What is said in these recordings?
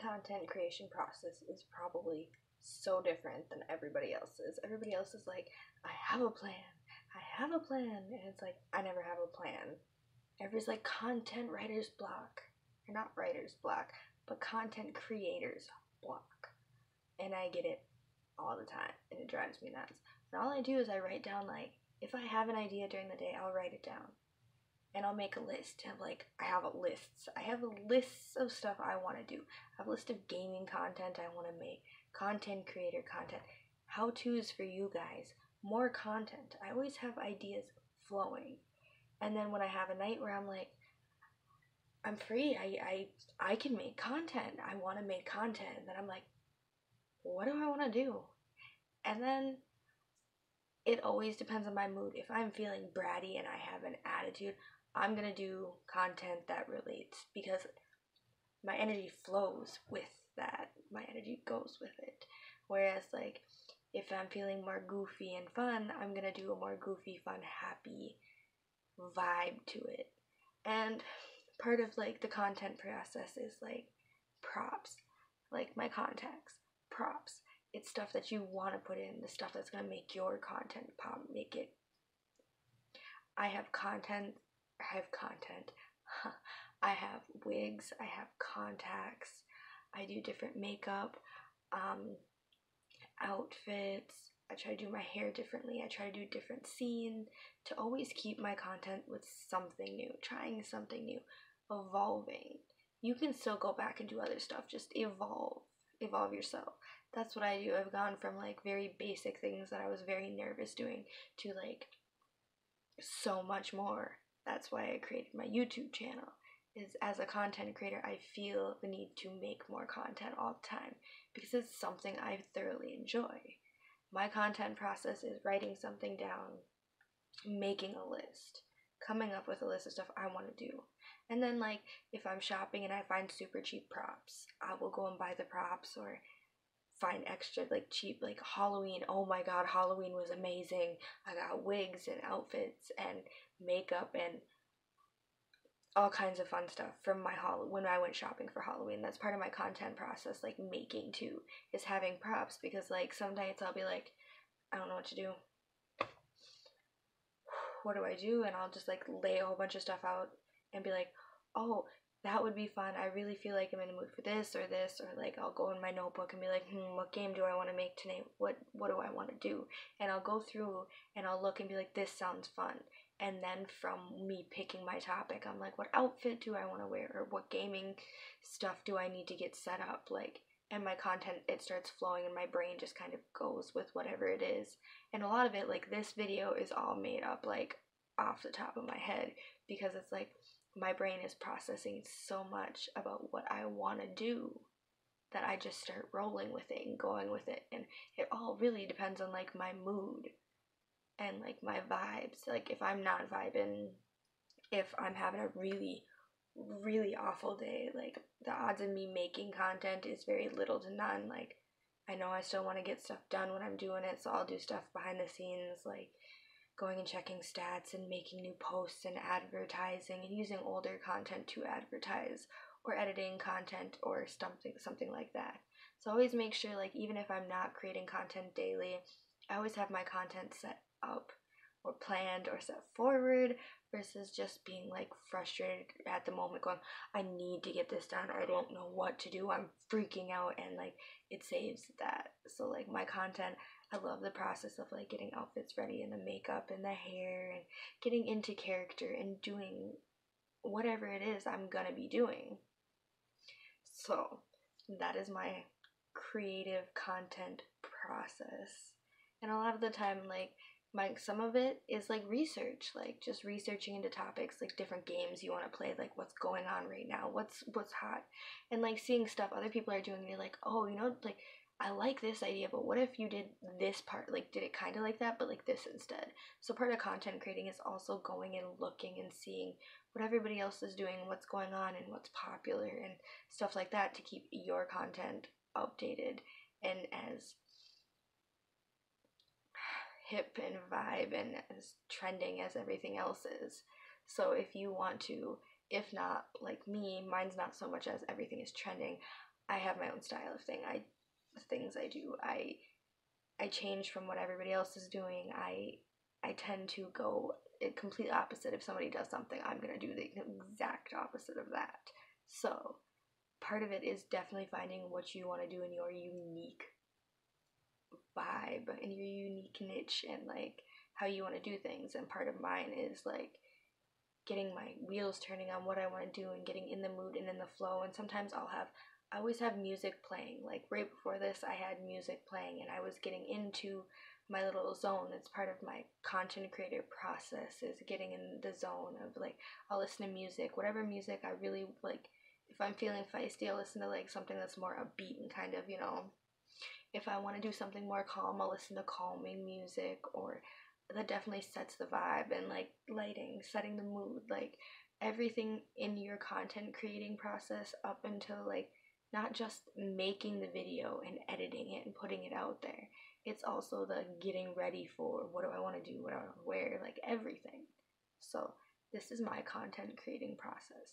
content creation process is probably so different than everybody else's. Everybody else is like, I have a plan, and it's like, I never have a plan. Everybody's like, content writer's block. Or not writer's block, but content creator's block. And I get it all the time, and it drives me nuts. And all I do is I write down, like, if I have an idea during the day, I'll write it down. And I'll make a list of, like, I have a list of stuff I want to do. I have a list of gaming content I want to make, content creator content, how-tos for you guys, more content. I always have ideas flowing. And then when I have a night where I'm like, I'm free, I can make content, I want to make content, and then I'm like, what do I want to do? And then it always depends on my mood. If I'm feeling bratty and I have an attitude, I'm gonna do content that relates, because my energy flows with that. My energy goes with it. Whereas, like, if I'm feeling more goofy and fun, I'm gonna do a more goofy, fun, happy vibe to it. And part of, like, the content process is, like, props. Like, my contacts, props. It's stuff that you want to put in, the stuff that's going to make your content pop, make it. I have content, I have wigs, I have contacts, I do different makeup, outfits, I try to do my hair differently, I try to do different scenes, to always keep my content with something new, trying something new, evolving. You can still go back and do other stuff, just evolve yourself. That's what I do. I've gone from, like, very basic things that I was very nervous doing to, like, so much more. That's why I created my YouTube channel. Is as a content creator, I feel the need to make more content all the time because it's something I thoroughly enjoy. My content process is writing something down, making a list, coming up with a list of stuff I want to do. And then, like, if I'm shopping and I find super cheap props, I will go and buy the props, or find extra, like, cheap, like, Halloween. Oh my god, Halloween was amazing. I got wigs and outfits and makeup and all kinds of fun stuff from my when I went shopping for Halloween. That's part of my content process, like, making too, is having props, because, like, some nights I'll be like, I don't know what to do. What do I do? And I'll just, like, lay a whole bunch of stuff out and be like, oh, that would be fun. I really feel like I'm in the mood for this, or like, I'll go in my notebook and be like, what game do I want to make today? What do I want to do? And I'll go through and I'll look and be like, this sounds fun. And then from me picking my topic, I'm like, what outfit do I want to wear? Or what gaming stuff do I need to get set up? Like, and my content, it starts flowing and my brain just kind of goes with whatever it is. And a lot of it, like, this video is all made up, like, off the top of my head, because it's like, my brain is processing so much about what I want to do that I just start rolling with it and going with it. And it all really depends on, like, my mood and, like, my vibes. Like, if I'm not vibing, if I'm having a really, really awful day, like, the odds of me making content is very little to none. Like, I know I still want to get stuff done when I'm doing it, so I'll do stuff behind the scenes, like going and checking stats and making new posts and advertising and using older content to advertise, or editing content or something like that. So I always make sure, like, even if I'm not creating content daily, I always have my content set up or planned or set forward, versus just being, like, frustrated at the moment going, I need to get this done, I don't know what to do, I'm freaking out, and, like, it saves that. So, like, my content, I love the process of, like, getting outfits ready and the makeup and the hair and getting into character and doing whatever it is I'm gonna be doing. So that is my creative content process. And a lot of the time, like, some of it is, like, research, like, just researching into topics, like, different games you want to play, like, what's going on right now, what's hot, and, like, seeing stuff other people are doing, and you're like, oh, you know, like, I like this idea, but what if you did this part, like, did it kind of like that, but, like, this instead. So part of content creating is also going and looking and seeing what everybody else is doing, what's going on, and what's popular, and stuff like that, to keep your content updated and as hip and vibe and as trending as everything else is. So if you want to, if not, like me, mine's not so much as everything is trending. I have my own style of things I do. I change from what everybody else is doing. I tend to go a complete opposite. If somebody does something, I'm gonna do the exact opposite of that. So part of it is definitely finding what you want to do in your unique vibe and your unique niche and like how you want to do things. And part of mine is like getting my wheels turning on what I want to do and getting in the mood and in the flow. And sometimes I always have music playing. Like right before this, I had music playing and I was getting into my little zone. It's part of my content creator process, is getting in the zone of like, I'll listen to music, whatever music I really like. If I'm feeling feisty, I'll listen to like something that's more upbeat and kind of, if I want to do something more calm, I'll listen to calming music, or that definitely sets the vibe. And like lighting, setting the mood, like everything in your content creating process up until like not just making the video and editing it and putting it out there. It's also the getting ready for what do I want to do, what do I want to wear, like everything. So this is my content creating process.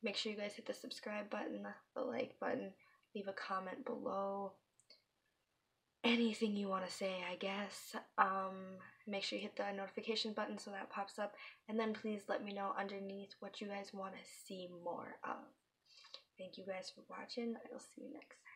Make sure you guys hit the subscribe button, the like button, leave a comment below. Anything you want to say, I guess. Make sure you hit the notification button so that pops up, and then please let me know underneath what you guys want to see more of. Thank you guys for watching. I'll see you next time.